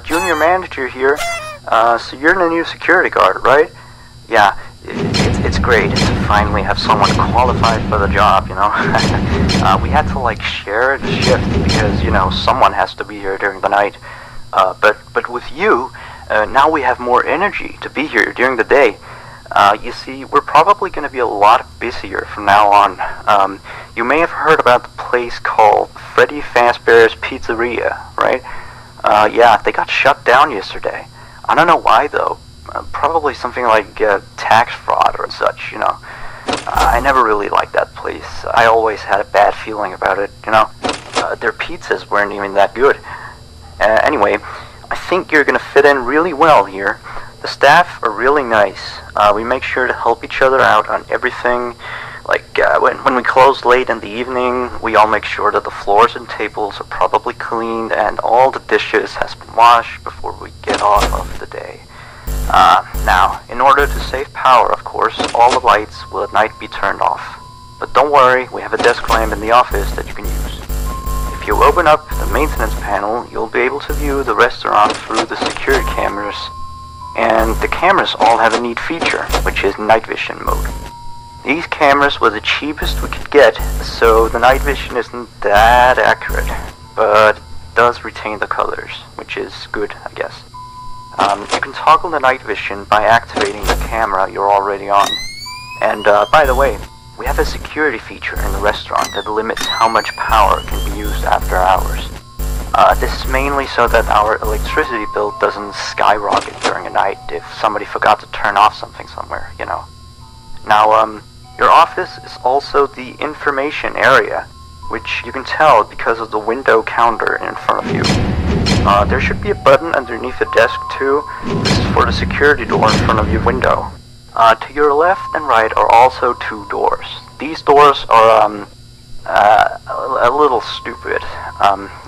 Junior Manager here. So you're the new security guard, right? Yeah, it's great to finally have someone qualified for the job, you know? We had to, like, share the shift because, you know, someone has to be here during the night. But with you, now we have more energy to be here during the day. You see, we're probably going to be a lot busier from now on. You may have heard about the place called Freddy Fazbear's Pizzeria, right? Yeah, they got shut down yesterday. I don't know why, though. Probably something like tax fraud or such, you know. I never really liked that place. I always had a bad feeling about it, you know. Their pizzas weren't even that good. Anyway, I think you're going to fit in really well here. The staff are really nice. We make sure to help each other out on everything. Like, when we close late in the evening, we all make sure that the floors and tables are properly cleaned and all the dishes has been washed before we get off of the day. Now, in order to save power, of course, all the lights will at night be turned off. But don't worry, we have a desk lamp in the office that you can use. If you open up the maintenance panel, you'll be able to view the restaurant through the security cameras. And the cameras all have a neat feature, which is night vision mode. These cameras were the cheapest we could get, so the night vision isn't that accurate, but it does retain the colors, which is good, I guess. You can toggle the night vision by activating the camera you're already on. And by the way, we have a security feature in the restaurant that limits how much power can be used after hours. This is mainly so that our electricity bill doesn't skyrocket during a night if somebody forgot to turn off something somewhere, you know. Now, your office is also the information area, which you can tell because of the window counter in front of you. There should be a button underneath the desk too. This is for the security door in front of your window. To your left and right are also two doors. These doors are a little stupid.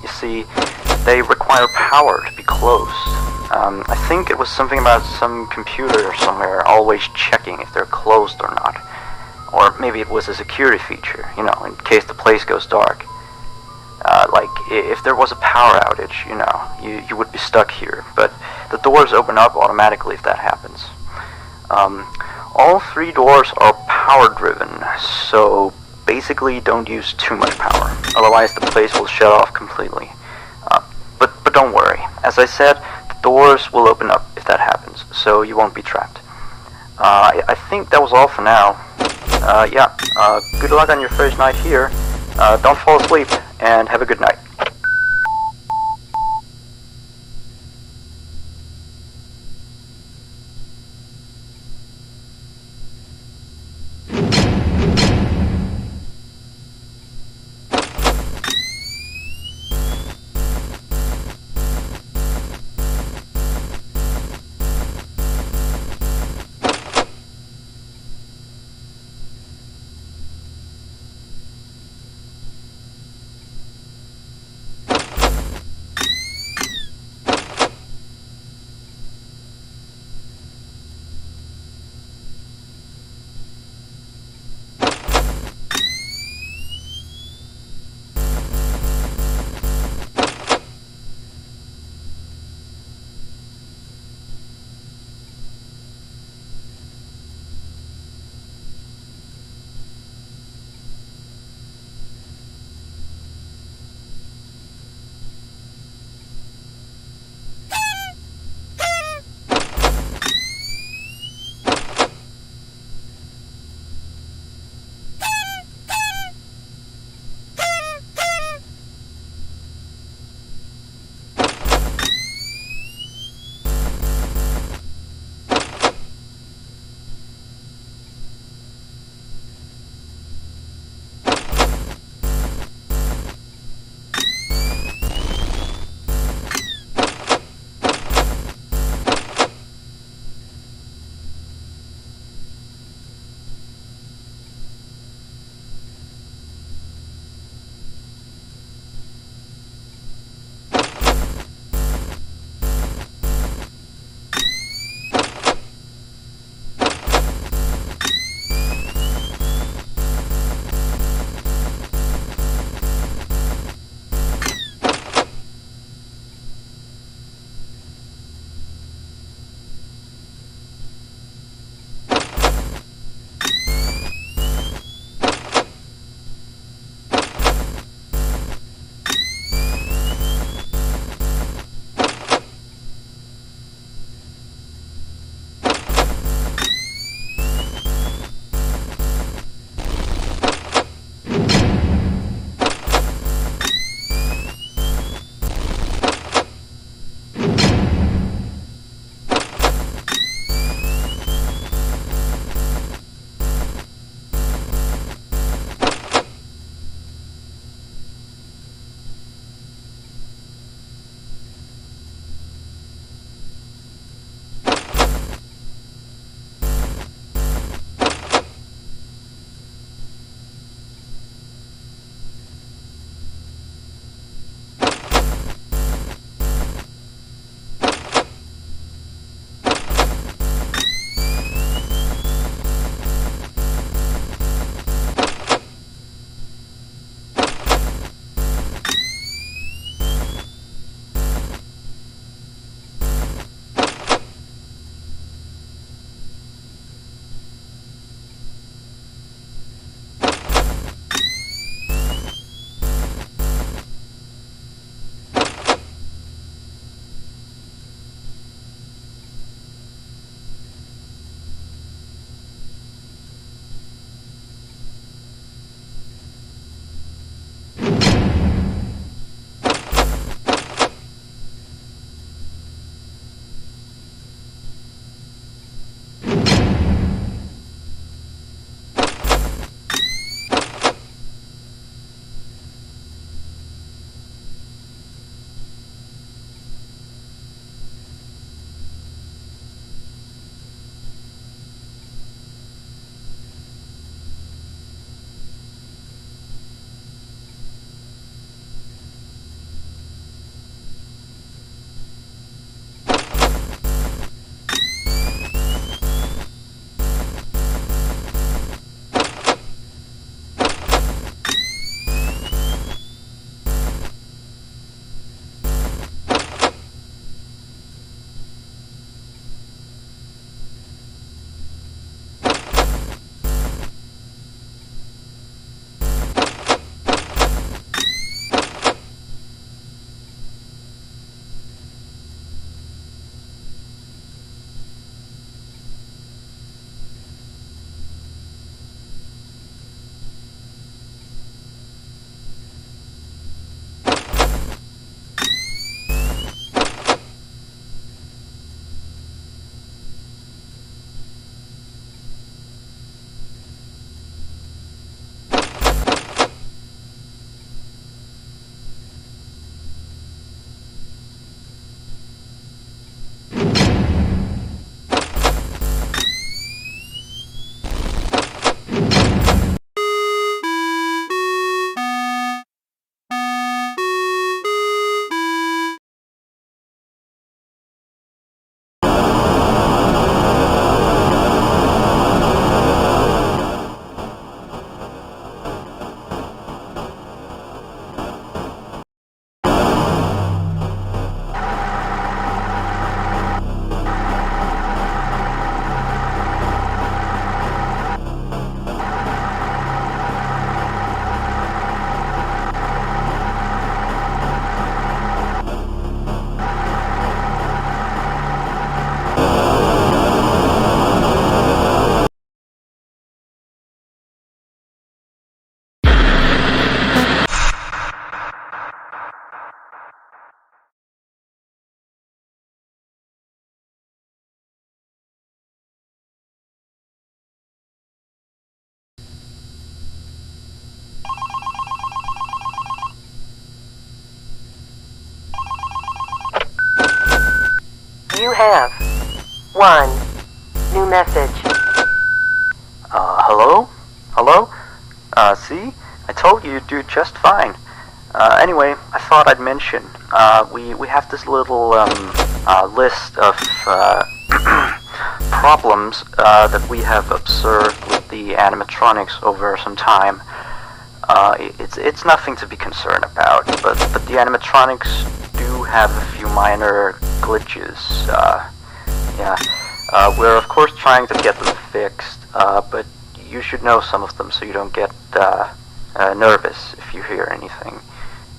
You see, they require power to be closed. I think it was something about some computer somewhere always checking if they're closed or not. Or maybe it was a security feature, you know, in case the place goes dark. Like, if there was a power outage, you know, you would be stuck here. But the doors open up automatically if that happens. All three doors are power-driven, so basically don't use too much power. Otherwise the place will shut off completely. But don't worry. As I said, the doors will open up if that happens, so you won't be trapped. I think that was all for now. Yeah, good luck on your first night here. Don't fall asleep, and have a good night. You have 1 new message. Hello? Hello? See? I told you you'd do just fine. Anyway, I thought I'd mention, we have this little, list of, problems, that we have observed with the animatronics over some time. It's nothing to be concerned about, but the animatronics do have a few minor glitches, yeah. We're of course trying to get them fixed, but you should know some of them so you don't get, nervous if you hear anything.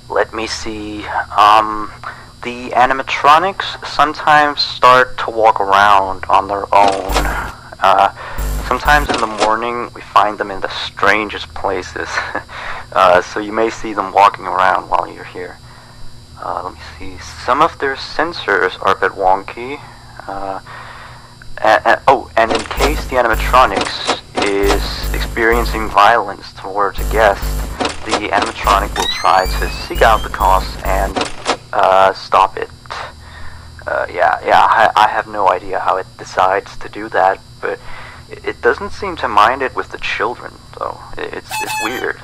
Let me see, the animatronics sometimes start to walk around on their own. Sometimes in the morning we find them in the strangest places, so you may see them walking around while you're here. Let me see, some of their sensors are a bit wonky. And in case the animatronics is experiencing violence towards a guest, the animatronic will try to seek out the cause and stop it. I have no idea how it decides to do that, but it doesn't seem to mind it with the children, though. It's weird.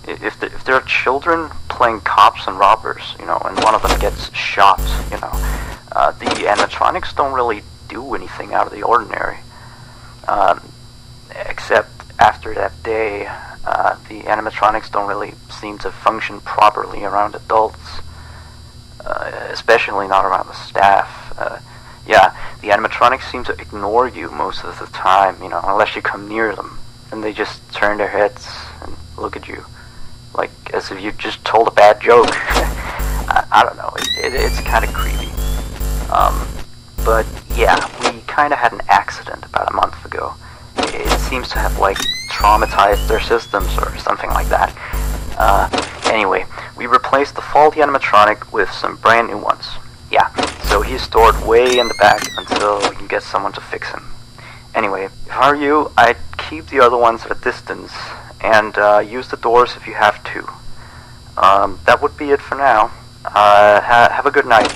If there are children playing cops and robbers, and one of them gets shot, the animatronics don't really do anything out of the ordinary. Except after that day, the animatronics don't really seem to function properly around adults, especially not around the staff. The animatronics seem to ignore you most of the time, unless you come near them, and they just turn their heads and look at you, like as if you just told a bad joke. I don't know, it's kind of creepy. But yeah, we kind of had an accident about a month ago. It seems to have, traumatized their systems or something like that. Anyway, we replaced the faulty animatronic with some brand new ones. Yeah, so he's stored way in the back until we can get someone to fix him. Anyway, if I were you, I'd keep the other ones at a distance, and use the doors if you have to. That would be it for now. Have a good night.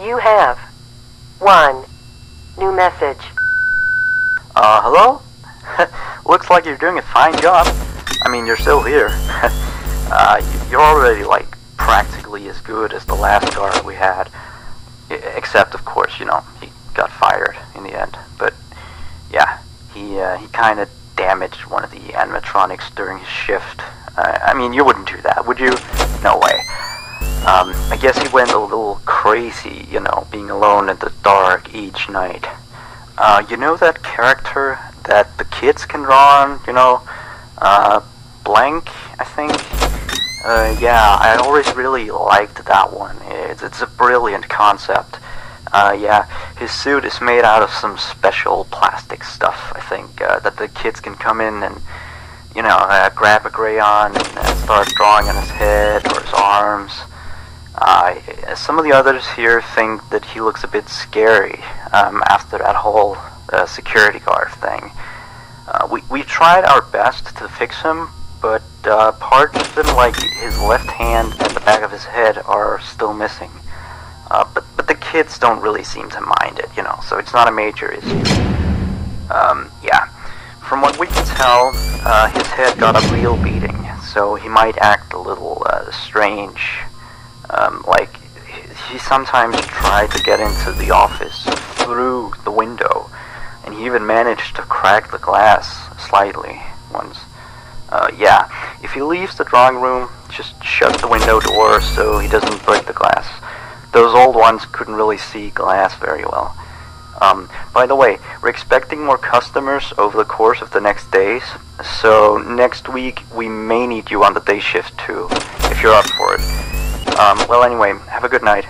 You have 1 new message. Hello? Looks like you're doing a fine job. I mean, you're still here. You're already, like, practically as good as the last guard we had. Except, of course, he got fired in the end. But, yeah, he kind of damaged one of the animatronics during his shift. I mean, you wouldn't do that, would you? No way. I guess he went a little crazy, being alone in the dark each night. You know that character that the kids can draw on, Blank, I think? Yeah, I always really liked that one. It's a brilliant concept. Yeah, his suit is made out of some special plastic stuff, I think, that the kids can come in and, grab a crayon and start drawing on his head or his arms. Some of the others here think that he looks a bit scary after that whole security guard thing. We tried our best to fix him, but parts of him, like his left hand and the back of his head, are still missing. But the kids don't really seem to mind it, so it's not a major issue. Yeah. From what we can tell, his head got a real beating, so he might act a little strange. Like, he sometimes tried to get into the office through the window, and he even managed to crack the glass slightly once. Yeah, if he leaves the drawing room, just shut the window door so he doesn't break the glass. Those old ones couldn't really see glass very well. By the way, we're expecting more customers over the course of the next days, so next week we may need you on the day shift too, if you're up for it. Well anyway, have a good night.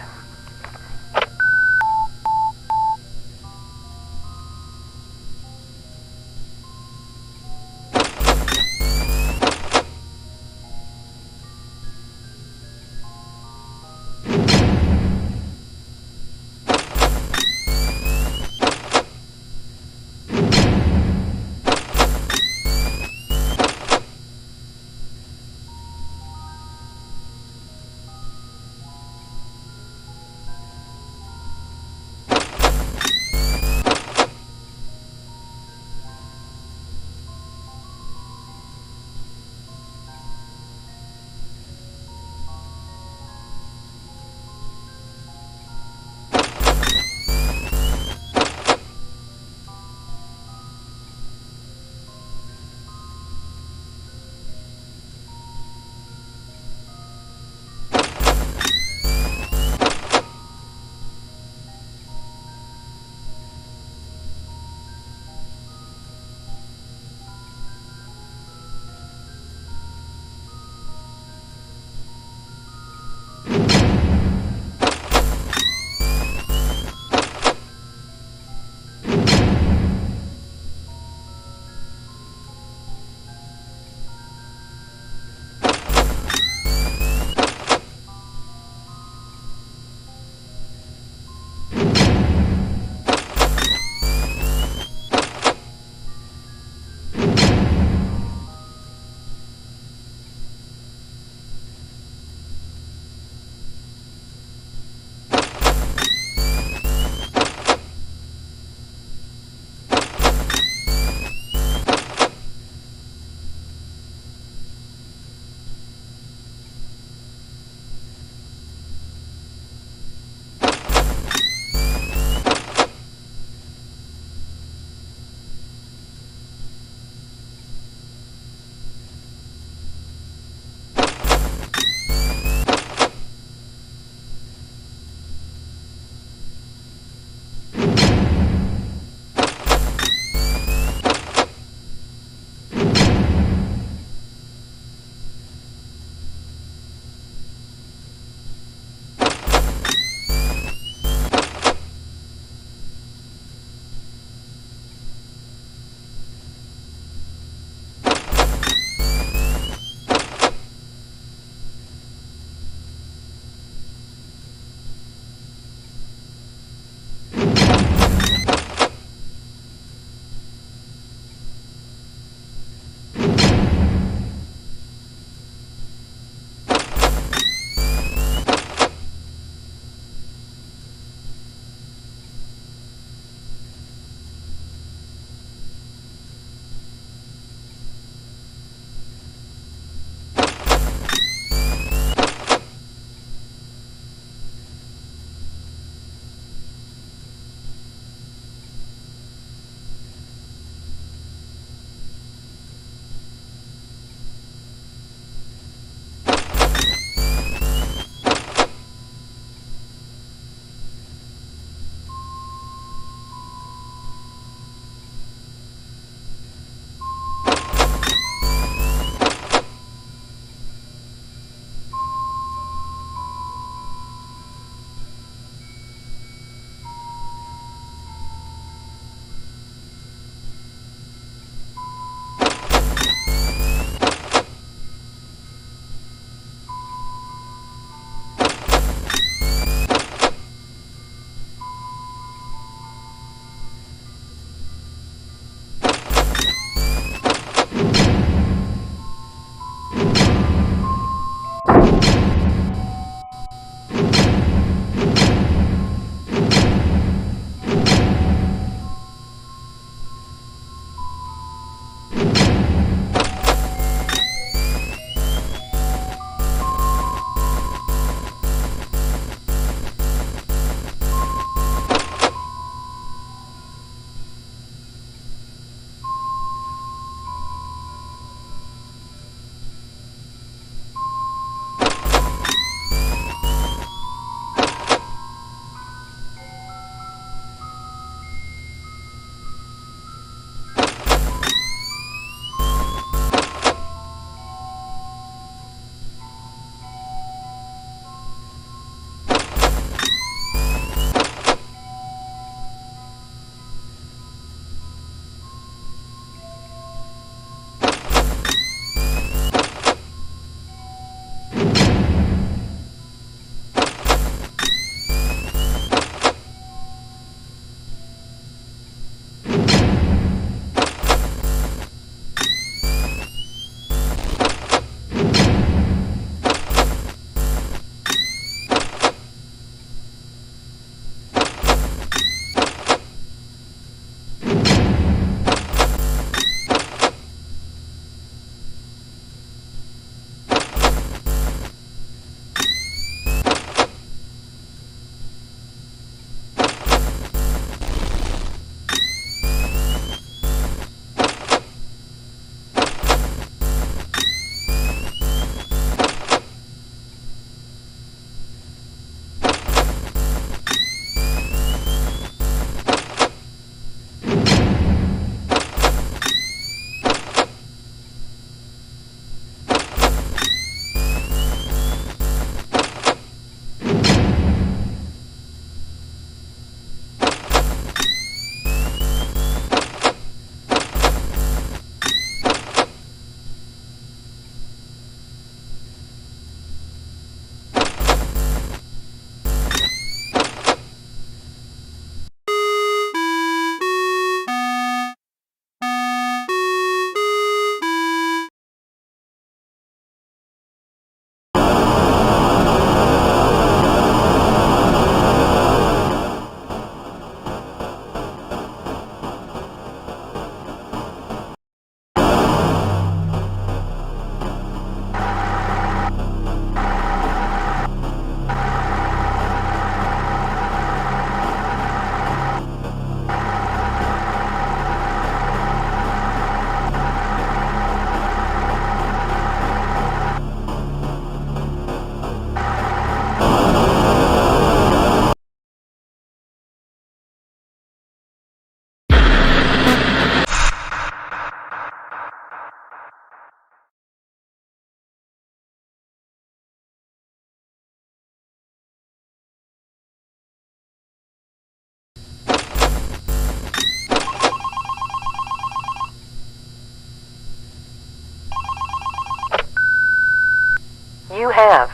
have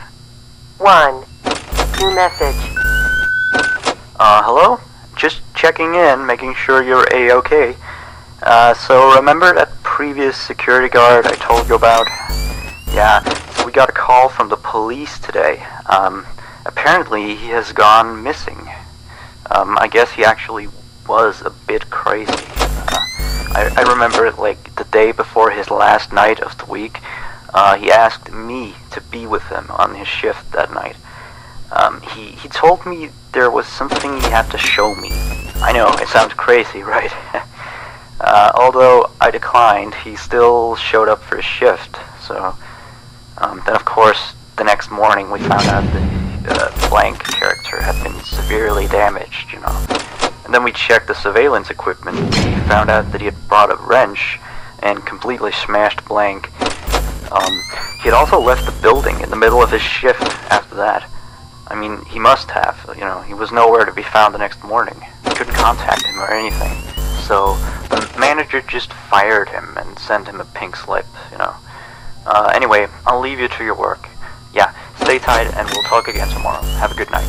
1 new message. Hello? Just checking in, making sure you're A-okay. So remember that previous security guard I told you about? Yeah, so we got a call from the police today. Apparently he has gone missing. I guess he actually was a bit crazy. I remember, like, the day before his last night of the week, he asked me to be with him on his shift that night. He told me there was something he had to show me. I know, it sounds crazy, right? Although I declined, he still showed up for his shift, so... then of course, the next morning we found out the blank character had been severely damaged, you know. And then we checked the surveillance equipment. We found out that he had brought a wrench and completely smashed blank. He had also left the building in the middle of his shift after that. I mean, he must have, you know, he was nowhere to be found the next morning. We couldn't contact him or anything. So, the manager just fired him and sent him a pink slip, you know. Anyway, I'll leave you to your work. Yeah, stay tight and we'll talk again tomorrow. Have a good night.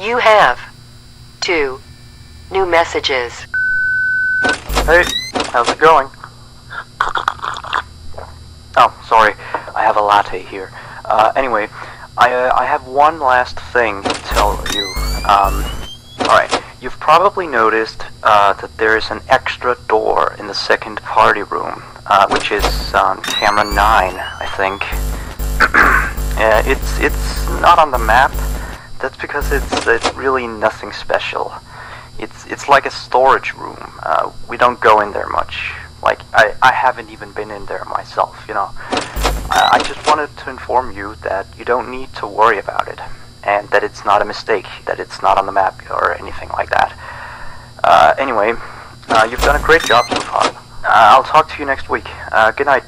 You have 2 new messages. Hey, how's it going? Oh, sorry, I have a latte here. Anyway, I have one last thing to tell you. Alright, you've probably noticed that there is an extra door in the second party room, which is on camera 9, I think. It's not on the map. That's because it's really nothing special. It's like a storage room. We don't go in there much. Like, I haven't even been in there myself, you know. I just wanted to inform you that you don't need to worry about it, and that it's not a mistake, that it's not on the map or anything like that. Anyway, you've done a great job so far. I'll talk to you next week. Good night.